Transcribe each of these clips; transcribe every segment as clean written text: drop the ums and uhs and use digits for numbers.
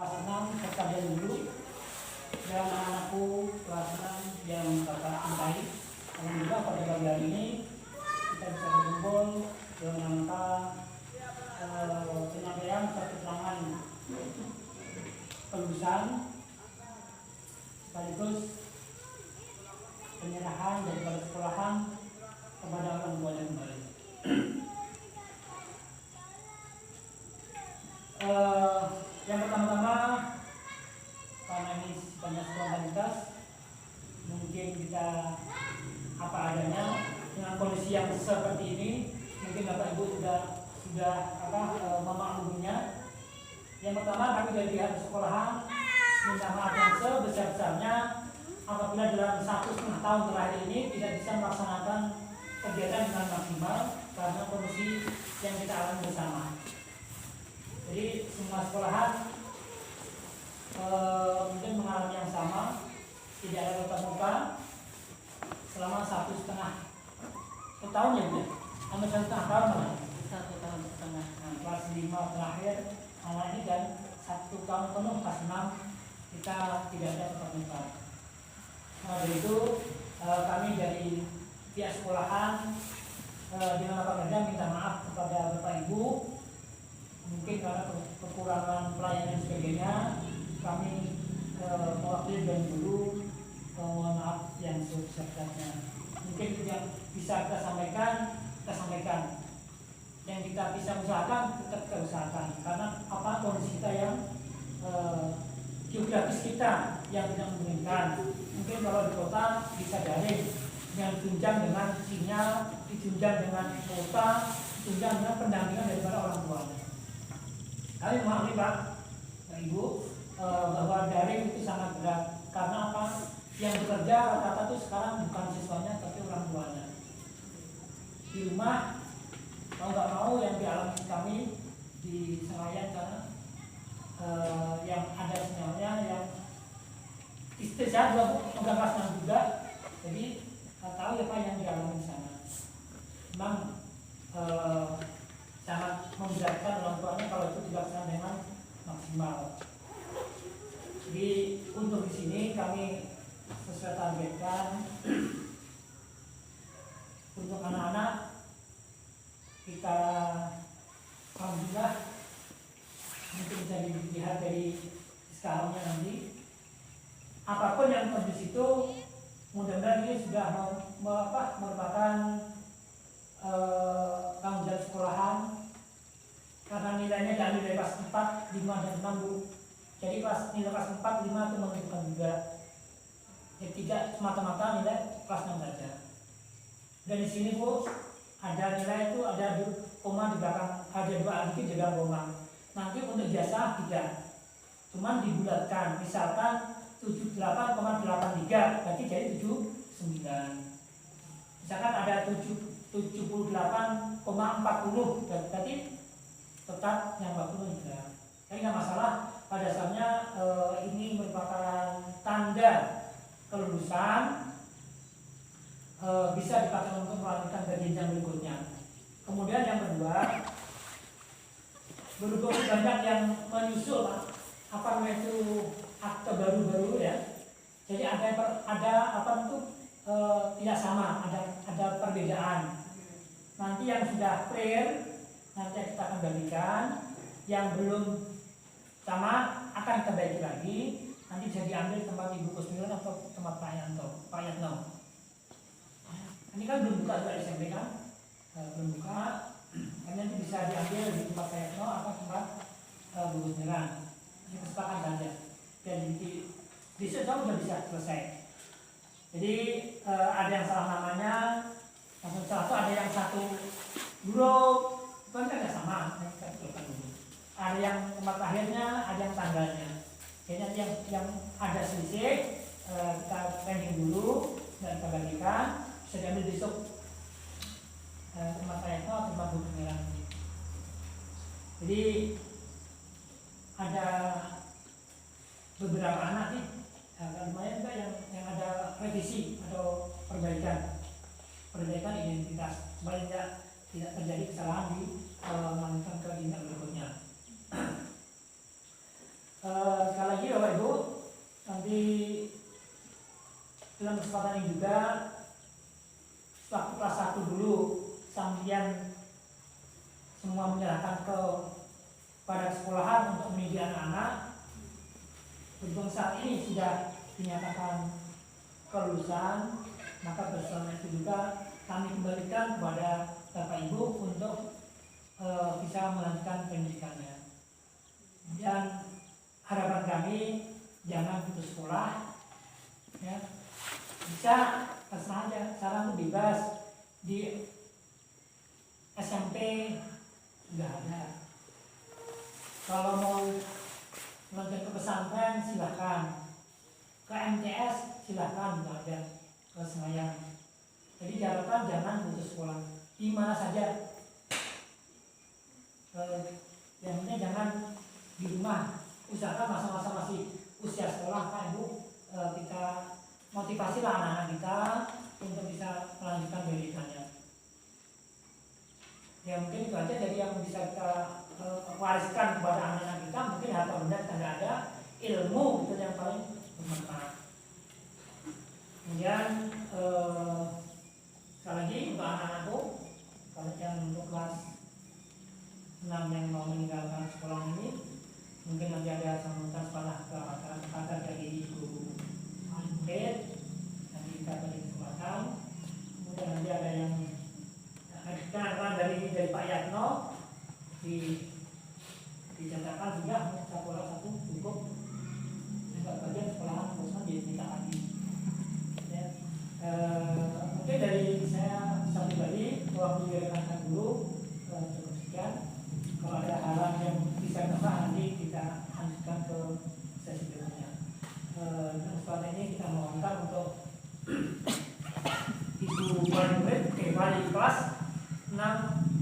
Kelas 6 sekalian dulu dan anakku kelas 6 yang kakak cintai. Alhamdulillah pada pagi hari ini kita bisa berkumpul dalam rangka penyampaian keterangan kelulusan sekaligus penyerahan daripada sekolahan kepada orang tuanya kembali. Yang pertama-tama, karena ini banyak spontanitas, mungkin kita apa adanya dengan kondisi yang seperti ini. Mungkin Bapak Ibu sudah memahaminya. Yang pertama, kami dari pihak sekolahan minta maaf yang sebesar-besarnya apabila dalam 1,5 tahun terakhir ini tidak bisa melaksanakan kegiatan dengan maksimal karena kondisi yang kita alami bersama. Jadi semua sekolahan mungkin mengalami yang sama, tidak ada tatap muka selama 1,5 tahun ya Bu? Hampir 1,5 tahun malah. 1,5 tahun. Nah, kelas 5 terakhir anak ini dan 1 tahun penuh kelas 6 kita tidak ada tatap muka. Nah, dari itu kami dari pihak sekolahan dengan Bapak Kerja minta maaf kepada Bapak Ibu. Mungkin karena kekurangan pelayanan dan sebagainya, kami mewakili dan guru mohon maaf yang sebesar-besarnya. Mungkin yang bisa kita sampaikan, yang kita bisa usahakan, tetap kita usahakan. Karena apa, kondisi kita yang geografis kita yang tidak memungkinkan. Mungkin kalau di kota bisa daring, yang ditunjang dengan sinyal, ditunjang dengan kuota, ditunjang dengan pendampingan daripada orang tuanya. Kami memahami Pak Ibu bahwa daring itu sangat berat karena apa? Yang bekerja rata-rata itu sekarang bukan siswanya tapi orang tuanya. Di rumah mau nggak mau yang dialami kami di Senayan karena yang ada sinyalnya yang istirahat juga kelas 6 juga, jadi tahu ya Pak yang dialami di sana. Memang sangat memberatkan orang tuanya kalau itu dilaksanakan dengan maksimal. Jadi untuk di sini kami sesuai targetkan untuk anak-anak kita alhamdulillah mungkin bisa dilihat dari sekarangnya nanti apapun yang ada di situ mudah-mudahan ini sudah merupakan tanggung jawab sekolahan karena nilainya dari nilai kelas 4, 5, dan 6 Bu. Jadi nilai kelas 4, 5 itu menentukan juga. Jadi tidak semata-mata nilai kelas 6 saja. Dan di sini Bu ada nilai itu ada koma di belakang, ada 2 dikit di belakang koma. Nanti untuk ijazah tidak, cuman dibulatkan. Misalkan 78,83 berarti jadi 79. Misalkan ada 78,40 berarti tetap yang 40 juga. Jadi nggak masalah. Pada dasarnya ini merupakan tanda kelulusan, bisa dipakai untuk melanjutkan ke jenjang berikutnya. Kemudian yang kedua, berhubung banyak yang menyusul apa namanya itu akte baru-baru ya. Jadi ada apa itu tidak sama, ada perbedaan. Nanti yang sudah clear nanti kita akan bagikan, yang belum sama akan kita baiki lagi. Nanti bisa diambil tempat Ibu Kusmilan atau tempat Pak Yatno. Ini kan belum buka juga SMP kan? Belum buka. Nanti bisa diambil di tempat Pak Yatno atau tempat Bu Kusmilan. Ini kesepakatan saja. Dan besok sudah bisa selesai. Jadi ada yang salah namanya, langsung satu ada yang satu grup, kan nggak sama. Ada yang tempat akhirnya, ada yang tanggalnya. Jadi yang ada selisih kita pending dulu dan kita bagikan, bisa diambil besok tempat saya itu atau tempat buku merah. Jadi ada beberapa anak nih, lumayan juga yang ada revisi atau perbaikan identitas supaya tidak terjadi kesalahan di melanjutkan ke jenjang berikutnya. Sekali lagi Bapak Ibu, nanti dalam kesempatan ini juga waktu kelas 1 dulu sambian semua menyerahkan pada sekolahan untuk mendidik anak-anak. Berhubung saat ini sudah dinyatakan kelulusan, maka bersama itu juga kami kembalikan kepada Bapak Ibu untuk bisa melanjutkan pendidikannya. Dan harapan kami jangan putus sekolah, ya. Bisa terserah aja, sekarang bebas di SMP sudah ada. Kalau mau melanjut ke pesantren silahkan, ke MTS silahkan juga ada, ke Senayan. Jadi diharapkan jangan putus sekolah di mana saja. Yang penting jangan di rumah. Usahakan masa-masa masih usia sekolah Pak Ibu, kita motivasilah anak-anak kita untuk bisa melanjutkan pendidikannya. Ya mungkin itu aja dari yang bisa kita wariskan kepada anak-anak kita. Mungkin harta benda tidak ada, ilmu itu yang paling bermanfaat. Kemudian sekali lagi untuk anak-anakku, kalau yang untuk kelas 6 yang mau meninggalkan sekolah ini, mungkin nanti ada sambutan sekolah kata dari Ibu Alfred, nanti kita beri kesempatan. Kemudian nanti ada yang dari Pak Yatno dicatatkan juga sekolah 1 cukup, juga bagian sekolahan khususnya diminta lagi. Ya. Mungkin dari saya pribadi waktu direkankan dulu cukup sekian. Kalau ada hal yang bisa tambah nanti kita lanjutkan ke sesi berikutnya. Dan setelah ini kita mohonkan untuk Ibu Murid kembali kelas 6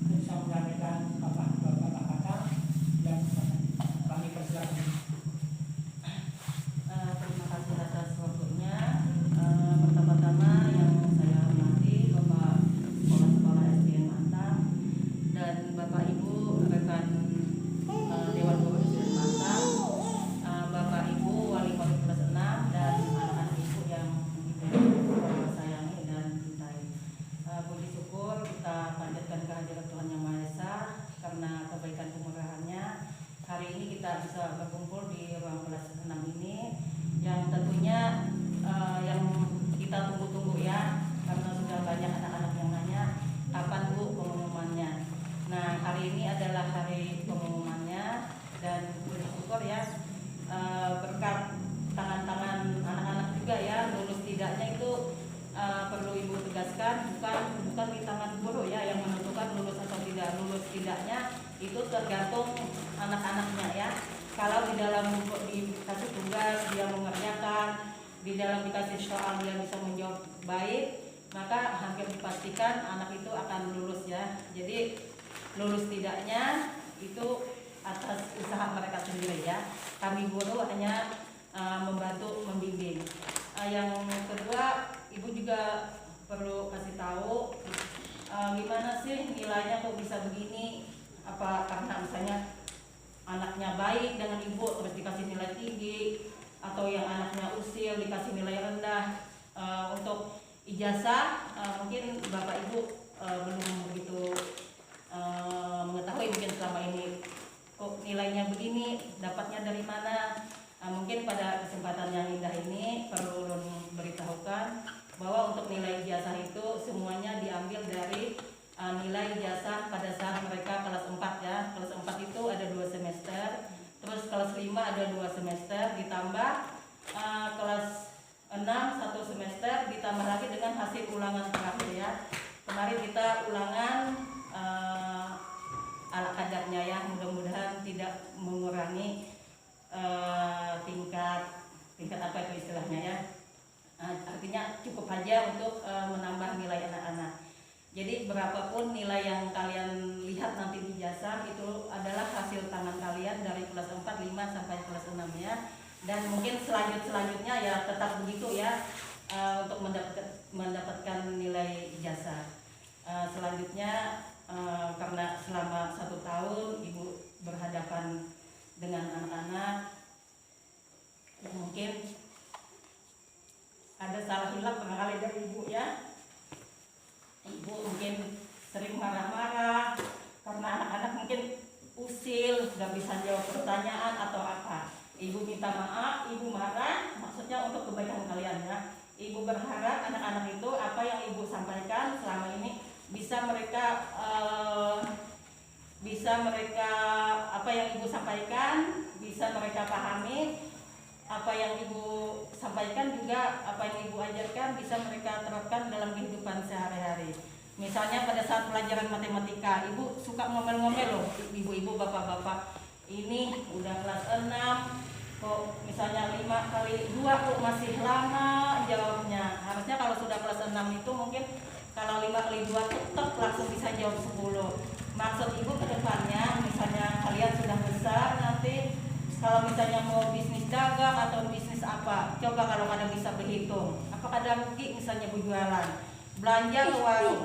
bisa menyampaikan beberapa kata dan kami persilakan. Terima kasih atas waktunya. Pertama-tama yang saya hormati Bapak Kepala Sekolah SDN Mantang dan Bapak Ibu rekan Dewan Guru SDN Mantang, Bapak Ibu Wali Murid kelas 6 dan anak-anak ibu yang Bapak sayangi dan cintai. Puji syukur kita panjatkan kehadirat Tuhan Yang Maha Esa karena kebaikan kemurahannya. Hari ini kita bisa berkumpul di ruang kelas 6 ini yang tentunya yang kita tunggu-tunggu ya, karena sudah banyak anak-anak yang nanya kapan Bu pengumumannya. Nah, hari ini adalah hari pengumumannya dan puji syukur ya, berkat tangan-tangan anak-anak juga ya, lulus tidaknya itu perlu Ibu tegaskan bukan di tangan guru ya yang menentukan lulus atau tidak. Lulus tidaknya itu tergantung anak-anaknya ya. Kalau di dalam dikasih tugas dia mengerjakan, di dalam dikasih soal dia bisa menjawab baik, maka hampir dipastikan anak itu akan lulus ya. Jadi lulus tidaknya itu atas usaha mereka sendiri ya. Kami guru hanya membantu membimbing. Yang kedua, Ibu juga perlu kasih tahu gimana sih nilainya kok bisa begini. Apa karena misalnya anaknya baik dengan ibu terus dikasih nilai tinggi, atau yang anaknya usil dikasih nilai rendah. Untuk ijazah mungkin Bapak Ibu belum begitu mengetahui mungkin selama ini kok nilainya begini, dapatnya dari mana. Mungkin pada kesempatan yang indah ini perlu beritahukan bahwa untuk nilai ijazah itu semuanya diambil dari nilai ijazah pada saat mereka kelas 4 ya. Kelas 4 itu ada 2 semester, terus kelas 5 ada 2 semester, ditambah kelas 6 1 semester, ditambah lagi dengan hasil ulangan terakhir ya. Kemarin kita ulangan ala kadarnya ya, mudah-mudahan tidak mengurangi tingkat apa itu istilahnya ya. Artinya cukup aja untuk menambah nilai anak-anak. Jadi berapapun nilai yang kalian lihat nanti di ijazah itu adalah hasil tangan kalian dari kelas 4, 5 sampai kelas 6 ya. Dan mungkin selanjutnya ya tetap begitu ya, untuk mendapatkan nilai ijazah. Selanjutnya karena selama 1 tahun Ibu berhadapan dengan anak-anak, mungkin ada salah hilap barangkali dari ibu ya. Ibu mungkin sering marah-marah karena anak-anak mungkin usil, nggak bisa jawab pertanyaan atau apa. Ibu minta maaf, ibu marah, maksudnya untuk kebaikan kalian ya. Ibu berharap anak-anak itu apa yang ibu sampaikan selama ini bisa mereka apa yang ibu sampaikan bisa mereka pahami, apa yang ibu sampaikan juga apa yang ibu ajarkan bisa mereka terapkan dalam kehidupan sehari-hari. Misalnya pada saat pelajaran matematika, ibu suka ngomel-ngomel loh, ibu-ibu, bapak-bapak. Ini udah kelas 6, kok misalnya 5 kali 2 kok masih lama jawabnya. Harusnya kalau sudah kelas 6 itu mungkin kalau 5 kali 2 tetap langsung bisa jawab 10. Maksud ibu ke depannya, misalnya kalian sudah besar nanti, kalau misalnya mau bisnis dagang atau bisnis apa, coba kalau kadang bisa berhitung. Apakah ada rugi misalnya berjualan, belanja ke warung,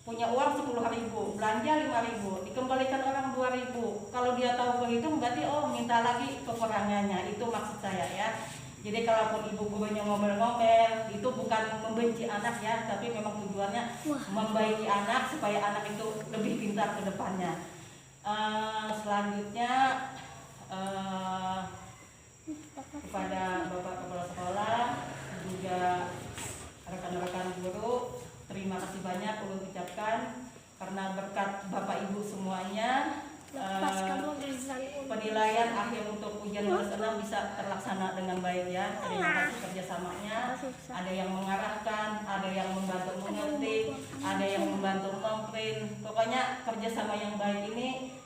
punya uang 10.000, belanja 5.000, dikembalikan orang 2.000. Kalau dia tahu berhitung berarti minta lagi kekurangannya. Itu maksud saya ya. Jadi kalaupun ibu gurunya ngomel-ngomel, itu bukan membenci anak ya, tapi memang tujuannya membaiki anak supaya anak itu lebih pintar ke depannya. Selanjutnya kepada Bapak Kepala Sekolah, juga rekan-rekan guru, terima kasih banyak ulun ucapkan karena berkat Bapak Ibu semuanya penilaian akhir untuk ujian kelas 6 bisa terlaksana dengan baik ya. Terima kasih kerjasamanya. Ada yang mengarahkan, ada yang membantu mengetik, ada yang membantu memprint. Pokoknya kerjasama yang baik ini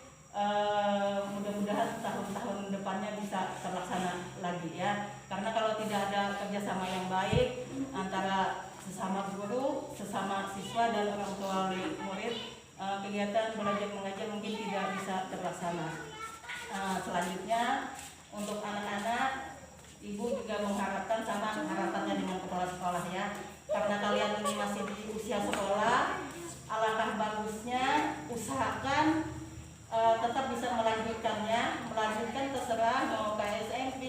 mudah-mudahan tahun-tahun depannya bisa terlaksana lagi ya. Karena kalau tidak ada kerjasama yang baik antara sesama guru, sesama siswa dan orang tua murid, kegiatan belajar mengajar mungkin tidak bisa terlaksana. Selanjutnya untuk anak-anak, ibu juga mengharapkan sama harapannya dengan kepala sekolah ya. Karena kalian ini masih di usia sekolah, alangkah bagusnya usahakan tetap bisa melanjutkannya, melanjutkan terserah mau ke SMP,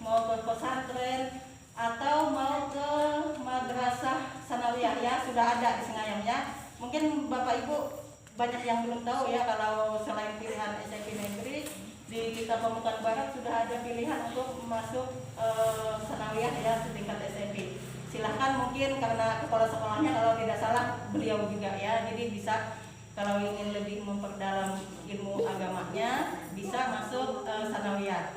mau ke pesantren, atau mau ke madrasah sanawiyah ya, sudah ada di Sengayam ya. Mungkin Bapak Ibu banyak yang belum tahu ya, kalau selain pilihan SMP negeri di kita Pemukan Barat sudah ada pilihan untuk masuk sanawiyah ya setingkat SMP. Silahkan, mungkin karena kepala sekolahnya kalau tidak salah beliau juga ya, jadi bisa kalau ingin lebih memperdalam ilmu agamanya bisa masuk sanawiyah.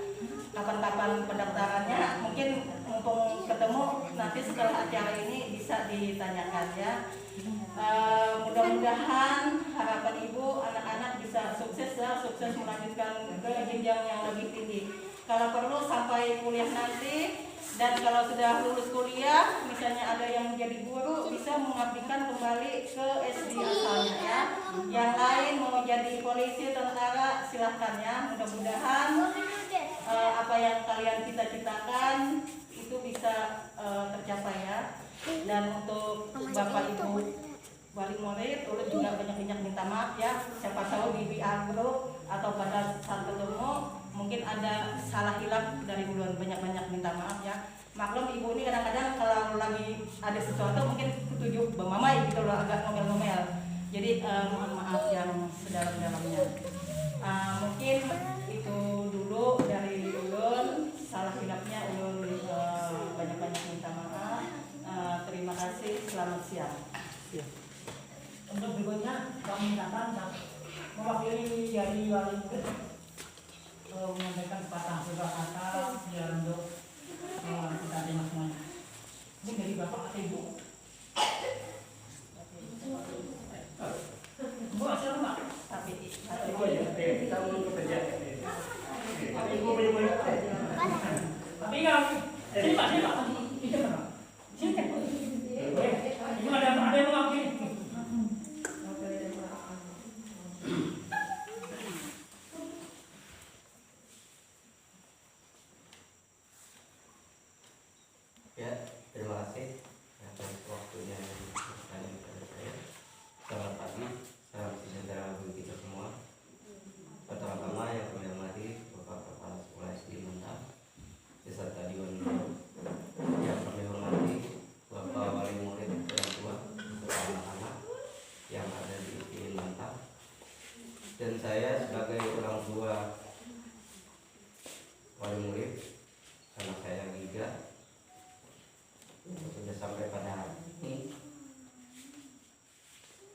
Kapan-kapan pendaftarannya mungkin mumpung ketemu nanti setelah acara ini bisa ditanyakan ya. Mudah-mudahan harapan ibu anak-anak bisa sukses ya, sukses melanjutkan ke jenjang yang lebih tinggi. Kalau perlu sampai kuliah nanti, dan kalau sudah lulus kuliah misalnya ada yang menjadi guru bisa mengabdikan kembali ke SD asalnya ya. Yang lain mau jadi polisi, tentara, silahkan ya. Mudah-mudahan apa yang kalian cita-citakan itu bisa tercapai ya. Dan untuk Bapak Ibu wali murid, ulun juga banyak-banyak minta maaf ya. Siapa tahu di BA Group atau pada saat ketemu mungkin ada salah hilap dari ulun, banyak-banyak minta maaf ya. Maklum ibu ini kadang-kadang kalau lagi ada sesuatu mungkin ketujuh bamamai gitu loh, agak ngomel-ngomel. Jadi mohon maaf yang sedalam-dalamnya. Mungkin itu dulu dari ulun, salah hilapnya ulun banyak-banyak minta maaf. Terima kasih, selamat siang. Untuk berikutnya kami mintakan mewakili dari wali murid menyampaikan sepatah beberapa kata biar untuk kita terima semuanya. Ini dari Bapak atau Ibu? Bu, siapa Pak? Tapi kita belum bekerja. Tapi ya, sini Pak, sini Pak. Sini kan? Ibu ada yang mewakili. Ya, terima kasih atas waktunya yang diberikan kepada saya. Selamat pagi, salam sejahtera bagi kita semua. Pertama-tama yang kami hormati Bapak Kepala Sekolah SD Mantap beserta Dewan dan saya sebagai orang tua wali murid, anak saya Giga sudah sampai pada hari ini,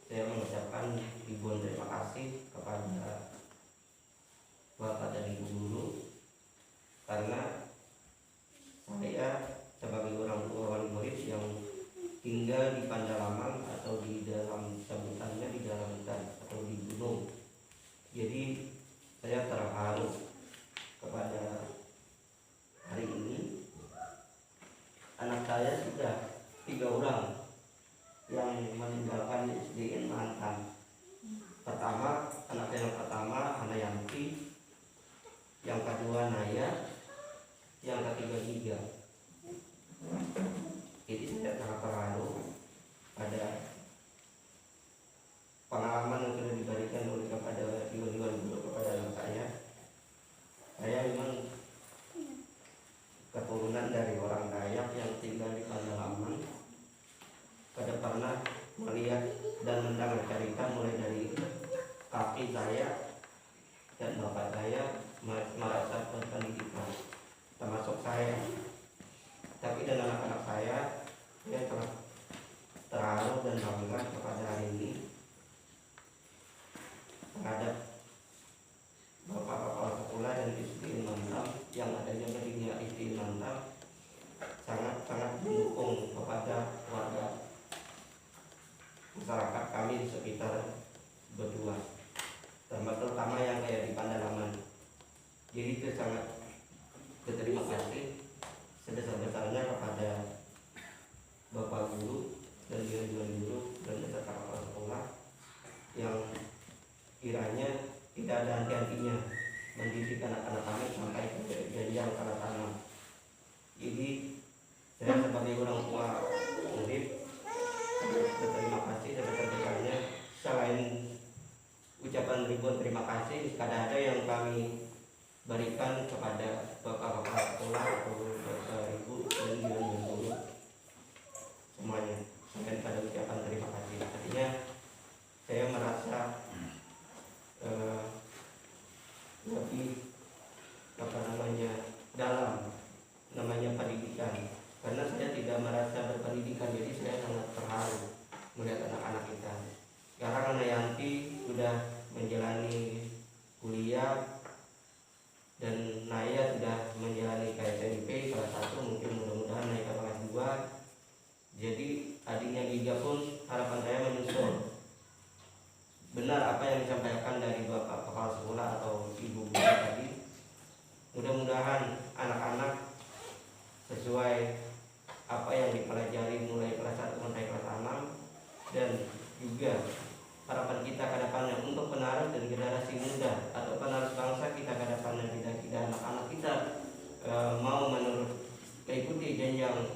saya mengucapkan ribuan terima kasih kepada Bapak dan Ibu guru, karena saya sebagai orang tua wali murid yang tinggal di Pandalaman atau di dalam sebutannya di dalam hutan atau di gunung, jadi saya terharu kepada hari ini anak saya sudah 3 orang yang meninggalkan SDN Mantan. Pertama, anak saya yang pertama Hanayanti, yang kedua Naya, yang ketiga Giga. Jadi saya sangat terharu pada pengalaman yang sudah diberikan oleh kepada ibu-ibu guru kepada anak saya. Saya memang keturunan dari orang Dayak yang tinggal di Pandalaman. Pada pernah melihat dan mendengar cerita mulai dari kakek saya dan bapak saya merasa berpendidikan, termasuk saya. Tapi dengan anak-anak saya telah terharu dan bangga kepada hari ini terhadap bapak kepala sekolah dan istri Mantap yang adanya ketiga istri Mantap sangat mendukung kepada warga masyarakat kami di sekitar berdua, terutama yang kayak di Pandalaman. Jadi itu sangat berterima kasih sebesar-besarnya kepada Bapak Guru dan guru dan beserta kepala sekolah yang kiranya tidak ada henti-hentinya mendidik anak-anak kami sampai ke jenjang sarjana. Jadi saya sebagai orang tua murid berterima kasih sebesar-besarnya. Selain ucapan ribuan terima kasih, kadang ada yang kami berikan kepada bapak sekolah atau bapak ibu dan guru semuanya. Selain pada ucapan terima kasih, artinya saya merasa lebih dalam pendidikan, karena saya tidak merasa berpendidikan, jadi saya sangat terharu melihat anak-anak kita. Sekarang anak Yanti sudah menjalani kuliah dan Naya sudah menjalani ke SMP kelas 1, mungkin mudah-mudahan naik ke kelas 2. Jadi adiknya Giga pun harapan saya menyusul. Benar apa yang disampaikan dari Bapak Kepala Sekolah atau Ibu Guru tadi. Mudah-mudahan anak-anak sesuai apa yang dipelajari mulai kelas 1 sampai kelas 6, dan juga harapan kita ke depannya untuk penerus dan generasi muda atau penerus bangsa kita ke depannya, tidak anak-anak kita mau mengikuti jenjang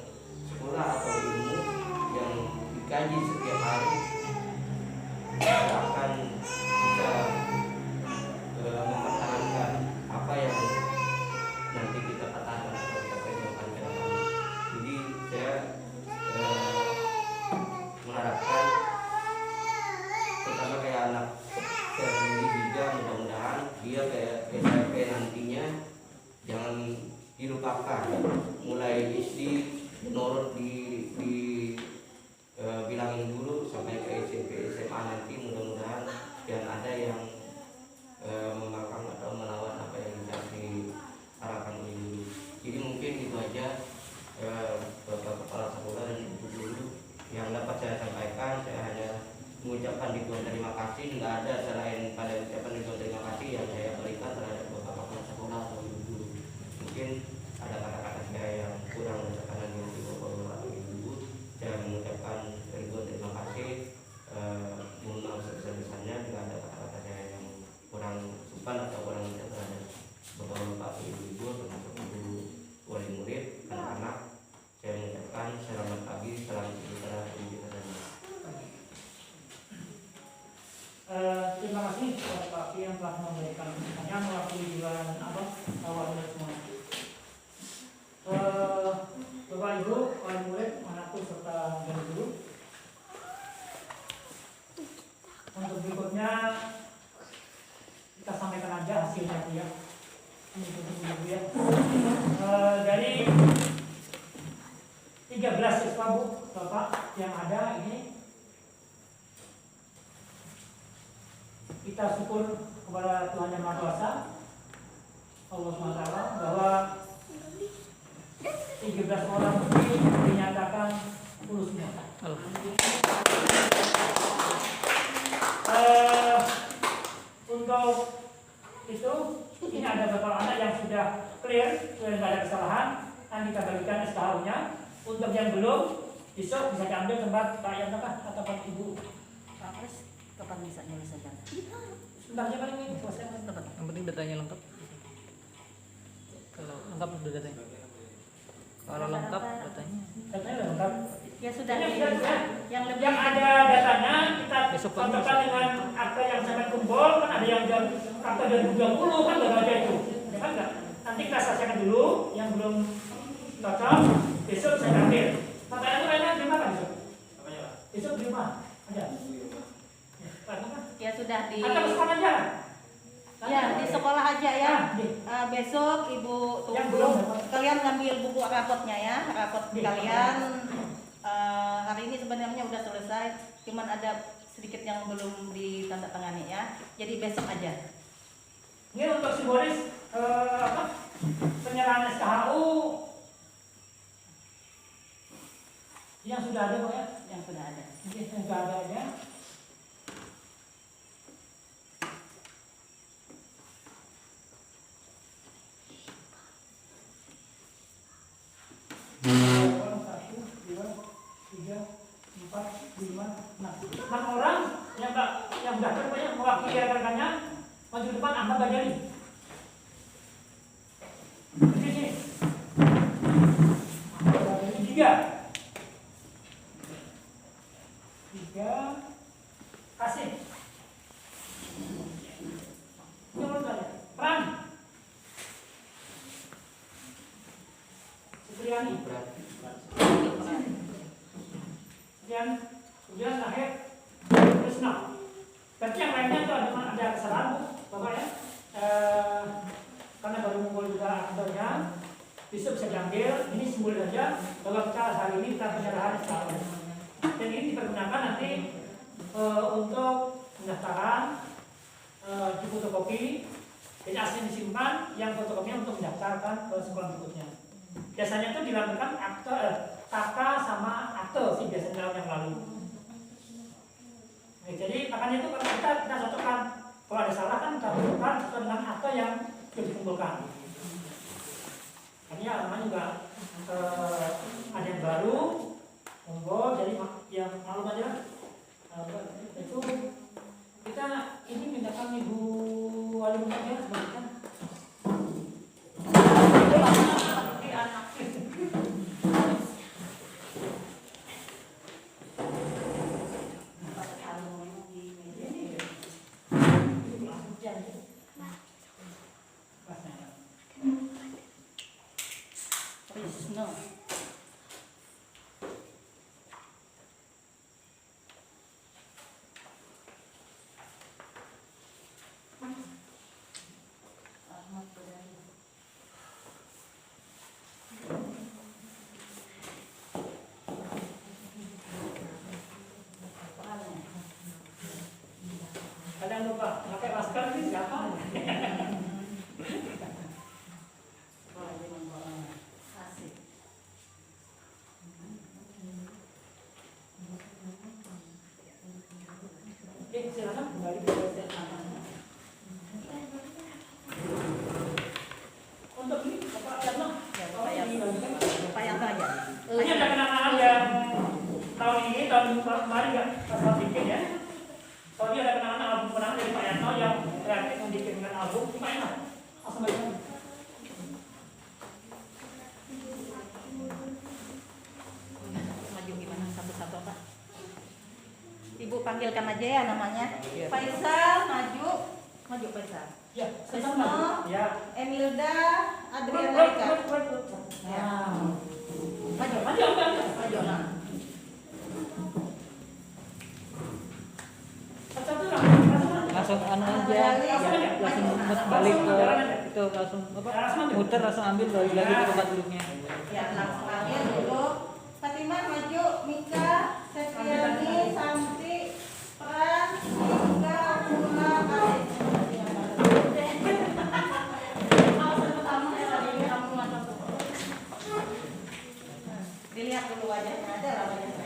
sekolah atau ilmu yang dikaji setiap hari, kita akan bisa mempertahankan apa yang nanti kita katakan atau kita perjuangkan ke depan. Jadi saya mengharapkan terutama kayak anak saya sendiri juga, mudah-mudahan dia kayak SMP nantinya jangan dilupakan, mulai SD menurut bilangin dulu sampai ke SMP SMA nanti, mudah-mudahan jangan ada yang membangkang atau melawan apa yang bisa diharapkan oleh guru. Jadi mungkin itu aja Bapak Kepala Sekolah dan Ibu Guru yang dapat saya sampaikan. Saya hanya mengucapkan ribuan terima kasih, nggak ada selain pada ucapan ribuan terima kasih yang saya berikan terhadap Bapak Kepala Sekolah atau Ibu Guru. Mungkin ada kata-kata saya yang kurang karena dari Bapak atau Ibu Guru. Saya mengucapkan ribuan terima kasih. Mohon maaf sebesar-besarnya jika ada kata-kata saya yang kurang sopan atau kurang bijak terhadap Bapak Ibu termasuk Ibu wali murid, anak-anak. Saya mengucapkan selamat pagi, salam sejahtera bagi kita semua. Terima kasih kepada Pak Pi yang telah memberikan pertanyaan mewakili juga abang awal semua. Bapak Ibu wali murid, anakku serta dan guru. Untuk berikutnya hasilnya Bu ya. Ini Bu ya. Dari 13 siswa Bu, Bapak yang ada ini, kita syukur kepada Tuhan Yang Maha Kuasa, Allah SWT, bahwa 13 orang ini dinyatakan lulus semua. Untuk itu, ini ada beberapa anak yang sudah clear, sudah tidak ada kesalahan, dan kita bagikan SKU-nya. Untuk yang belum, besok bisa diambil tempat Pak Yanto atau Pak Ibu. Kapan bisa nyelesaikan? Sebentar aja paling ini selesai. Yang penting datanya lengkap. Kalau lengkap udah datanya. Kalau lengkap datanya. Datanya udah lengkap. Ya sudah. Ini sudah, sudah. Yang Yang ada datanya kita Besok contohkan dengan akta yang sampai kumpul, kan ada yang akta 2020 kan baru aja itu, ya kan enggak? Nanti kita selesaikan dulu yang belum cocok, besok saya ambil. Makanya itu lainnya di mana besok? Besok di rumah ada. Ya sudah di. Atau ke sekolah aja. Ya di sekolah aja ya. Nah, Besok Ibu Yang tunggu. belum. Kalian ngambil buku rapotnya ya. Rapot Iya. kalian hari ini sebenarnya udah selesai. Cuman ada sedikit yang belum ditandatangani ya. Jadi besok aja. Ini untuk simbolis penyerahan SKHU yang sudah ada Pak ya? Yang sudah ada. Yang sudah ada ya. Satu, dua, tiga, empat, lima, enam orang yang daftar banyak mewakili rekan-rekannya maju ke depan. Ahmad Bajali. Di sini. Ahmad Bajali tiga. Kasih. Ini menurut saya. Peran. Supriyani. Kemudian akhir Krisna. Berarti yang lainnya itu ada kesalahan Bu, Bapak ya. Karena baru muncul juga aktornya, besok bisa diambil. Ini simbol saja bahwa kita hari ini kita penyerahan SKU. Dan ini dipergunakan nanti untuk pendaftaran di fotokopi. Jadi asli disimpan, yang fotokopinya untuk mendaftarkan ke sekolah berikutnya. Biasanya itu dilakukan akte, kakak sama akte sih biasanya tahun yang lalu. Nah, jadi makanya itu kalau kita cocokkan, kalau ada salah kan kita cocokkan sesuai dengan akte yang sudah dikumpulkan. Artinya namanya juga ada yang baru, monggo, jadi yang maklum aja. Itu kita ini mintakan Ibu Wali Muhammadiyah sebagian. Krisna. Ahmad Bajali. Kadang lupa pakai masker ini siapa? Asik. Silakan kembali ke untuk ini Bapak Yanto. Ya, Bapak Yanto. Bapak Yanto aja. Ini ada kenangan yang tahun ini, tahun kemarin nggak pas bikin ya. Tahun ini ada kenangan album kenangan dari Pak Yanto yang kreatif membikinkan album. Pak Yanto, langsung aja. Maju gimana satu-satu Pak? Ibu panggilkan aja ya namanya. Iya. Faisal maju, maju Faisal. Ya, Krisna, ya. Emilda, Adriana Wait, Ika. wait, wait, wait. Ya. Maju, maju, maju. Maju nah. Satu lah. langsung anu aja, langsung balik ke itu langsung apa? Muter langsung ambil balik lagi ke tempat duduknya. Ya, langsung aja dulu. Fatimah maju, Mika, Septiani, Santi, Pran, Mika, Puna, Kali. Dilihat dulu wajahnya ada lah wajahnya.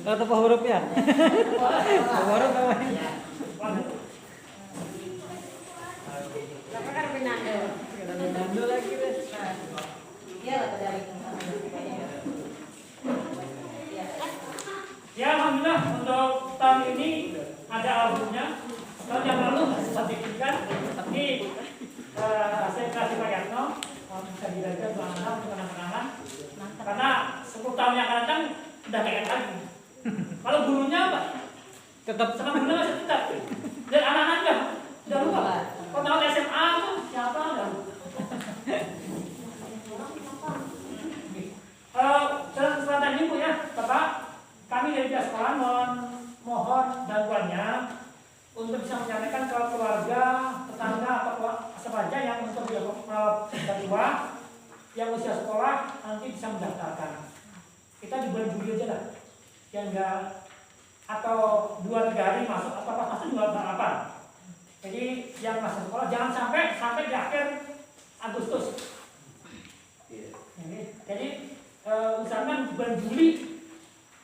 Kalau tepah huruf ya? Tepah huruf namanya. Kenapa kan Pinando? Pinando lagi deh. Iya lah dari Ya alhamdulillah untuk tahun ini ada albumnya. Tahun yang lalu sempat dibikinkan, tapi saya kasih Pak Yatno bisa dilihat untuk anak-anak untuk kenang-kenangan. Karena 10 tahun yang akan datang udah kayak lagi. Kalau gurunya apa? Tetap Sama gurunya masih tetap. Dan anak-anaknya udah lupa. Kalau tahun SMA tuh siapa udah lupa. Dalam kesempatan ini Bu ya, Bapak, kami dari pihak sekolah mohon bantuannya untuk bisa menyampaikan ke keluarga, tetangga atau siapa aja yang untuk kedua yang usia sekolah nanti bisa mendaftarkan. Kita di bulan Juli aja lah, yang enggak atau 2-3 hari masuk atau pas masuk juga enggak apa. Jadi yang masuk sekolah jangan sampai di akhir Agustus. Jadi usahakan bulan Juli.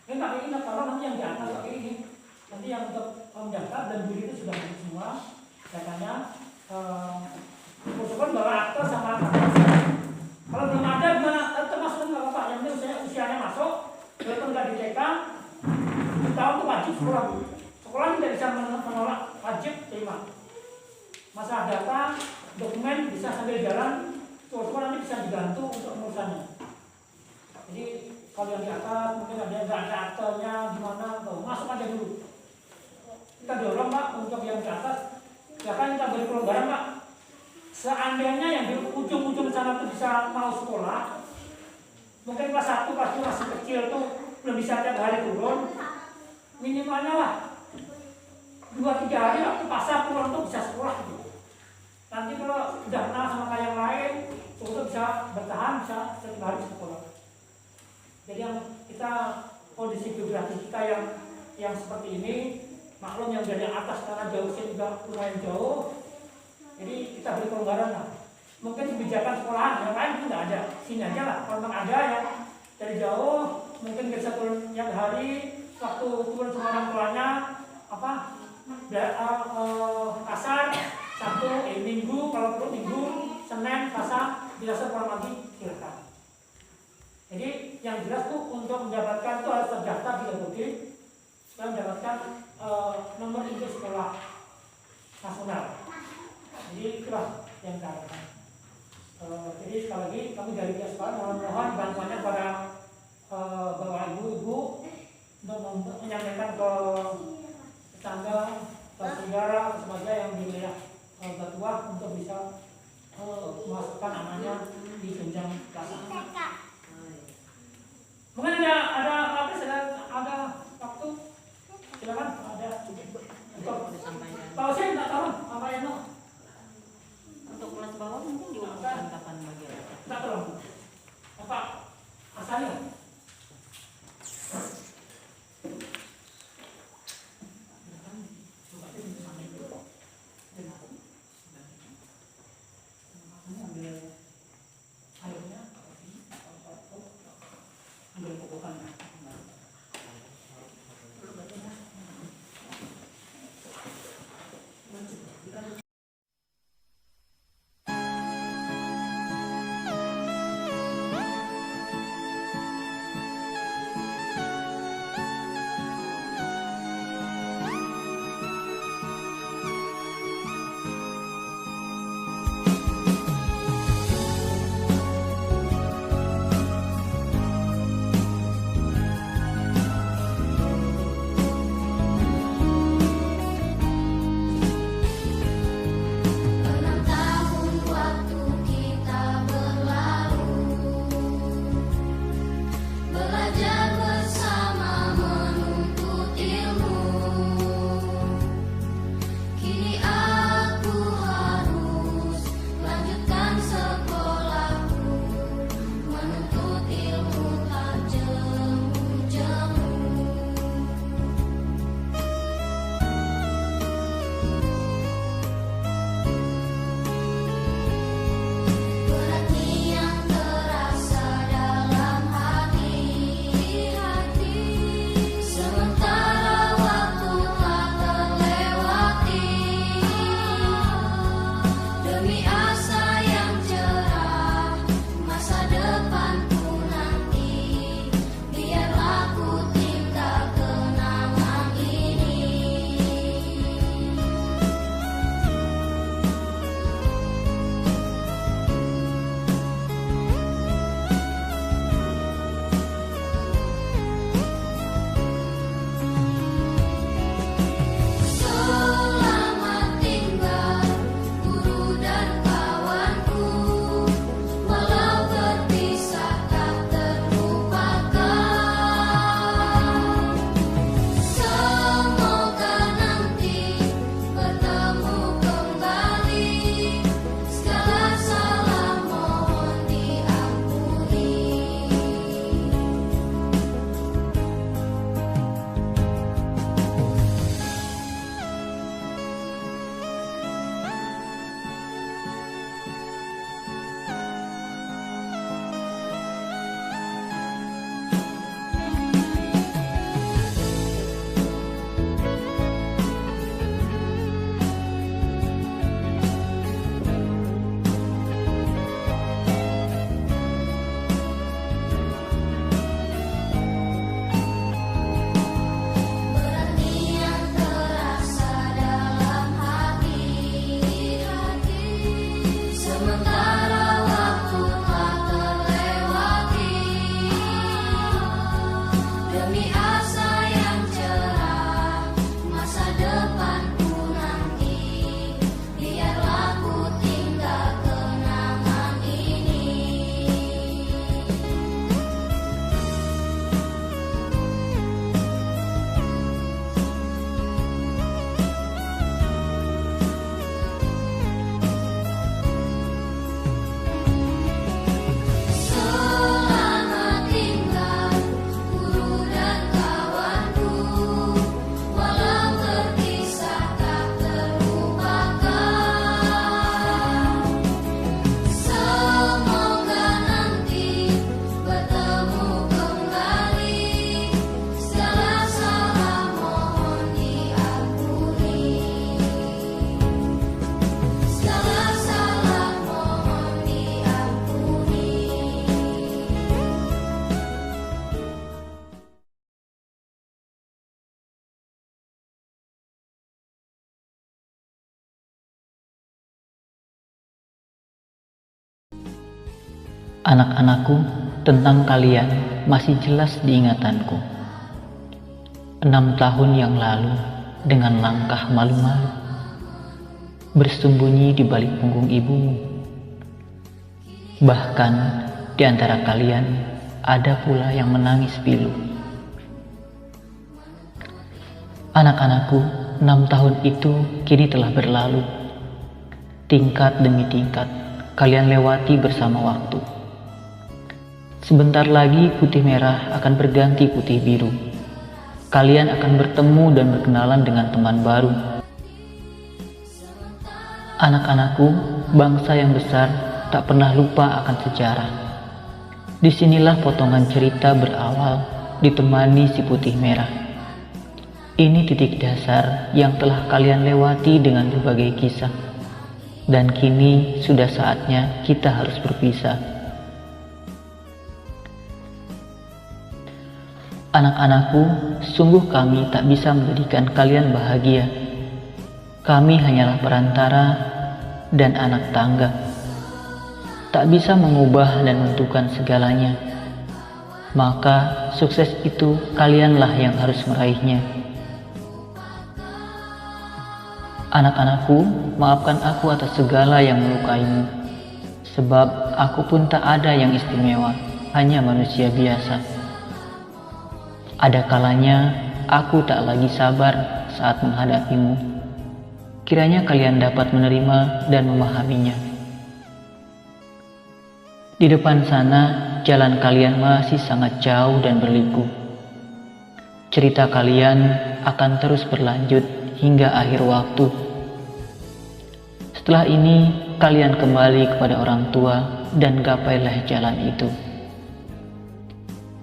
Ini kami ingat kalau nanti yang di atas kayak ini, nanti yang untuk mendaftar dan Juli itu sudah habis semua datanya. Usulkan bawa akte sama akte. Kalau belum ada gimana? Tetap masuk nggak apa-apa. Yang penting usianya masuk, walaupun nggak di TK, tahun itu wajib sekolah. Sekolah tidak bisa menolak, wajib terima. Masalah data, dokumen bisa sambil jalan, sekolah nanti bisa dibantu untuk urusannya. Jadi kalau yang di atas mungkin ada yang nggak ada aktenya gimana, masuk aja dulu. Kita dorong Pak untuk yang di atas, bahkan kita beri pelonggaran Pak. Seandainya yang di ujung-ujung sana tuh bisa mau sekolah, mungkin kelas 1, kelas 2 masih kecil tuh belum bisa tiap hari turun, minimalnya lah 2-3 hari waktu pasar turun tuh bisa sekolah gitu. Nanti kalau udah kenal sama kayak yang lain, itu bisa bertahan, bisa setiap hari sekolah. Jadi yang kita kondisi geografis kita yang seperti ini, maklum yang dari atas karena jauh sih juga lumayan jauh. Jadi kita beri pelonggaran lah. Mungkin kebijakan sekolahan yang lain itu nggak ada, sini aja lah. Kalau memang ada yang dari jauh, mungkin bisa turun yang hari, waktu turun semua orang tuanya, apa pasar, Sabtu, Minggu, kalau perlu Minggu, Senin, Selasa, biasa pulang lagi silakan. Jadi yang jelas tuh untuk mendapatkan itu harus terdaftar di Republik dan mendapatkan nomor induk sekolah nasional. Jadi itulah yang diharapkan. Jadi sekali lagi kami dari pihak sekolah mohon bantuannya pada bapak ibu untuk menyampaikan ke tetangga, ke saudara, semuanya yang di wilayah Batuah untuk bisa memasukkan anaknya di jenjang kelas. Mungkin ada waktu, silakan ada Kalau saya nggak tahu apa yang untuk kelas bawah mungkin diumumkan kapan bagi nggak tahu apa asalnya. Anak-anakku, tentang kalian masih jelas di ingatanku. 6 tahun yang lalu, dengan langkah malu-malu, bersembunyi di balik punggung ibumu. Bahkan di antara kalian ada pula yang menangis pilu. Anak-anakku, 6 tahun itu kini telah berlalu. Tingkat demi tingkat kalian lewati bersama waktu. Sebentar lagi putih merah akan berganti putih biru. Kalian akan bertemu dan berkenalan dengan teman baru. Anak-anakku, bangsa yang besar tak pernah lupa akan sejarah. Disinilah potongan cerita berawal, ditemani si putih merah. Ini titik dasar yang telah kalian lewati dengan berbagai kisah. Dan kini sudah saatnya kita harus berpisah. Anak-anakku, sungguh kami tak bisa menjadikan kalian bahagia. Kami hanyalah perantara dan anak tangga. Tak bisa mengubah dan menentukan segalanya. Maka sukses itu kalianlah yang harus meraihnya. Anak-anakku, maafkan aku atas segala yang melukaimu. Sebab aku pun tak ada yang istimewa, hanya manusia biasa. Ada kalanya aku tak lagi sabar saat menghadapimu. Kiranya kalian dapat menerima dan memahaminya. Di depan sana, jalan kalian masih sangat jauh dan berliku. Cerita kalian akan terus berlanjut hingga akhir waktu. Setelah ini, kalian kembali kepada orang tua dan gapailah jalan itu.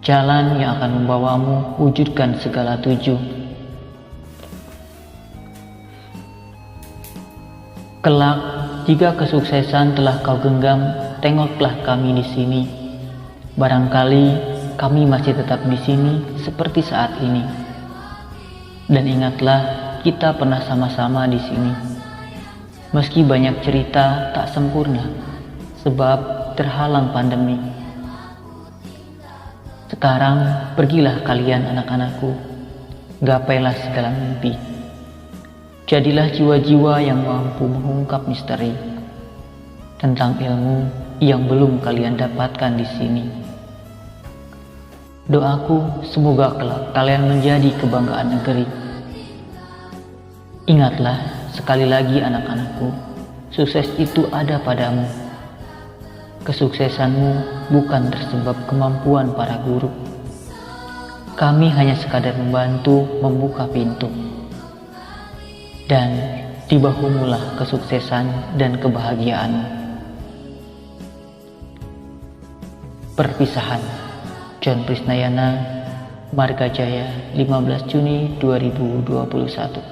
Jalan yang akan membawamu wujudkan segala tuju. Kelak, jika kesuksesan telah kau genggam, tengoklah kami di sini. Barangkali kami masih tetap di sini seperti saat ini. Dan ingatlah, kita pernah sama-sama di sini. Meski banyak cerita tak sempurna, sebab terhalang pandemi. Sekarang pergilah kalian anak-anakku, gapailah segala mimpi. Jadilah jiwa-jiwa yang mampu mengungkap misteri tentang ilmu yang belum kalian dapatkan di sini. Doaku semoga kelak kalian menjadi kebanggaan negeri. Ingatlah sekali lagi anak-anakku, sukses itu ada padamu. Kesuksesanmu bukan tersebab kemampuan para guru. Kami hanya sekadar membantu membuka pintu. Dan di bahumulah kesuksesan dan kebahagiaan. Perpisahan. John Prisnayana, Marga Jaya, 15 Juni 2021.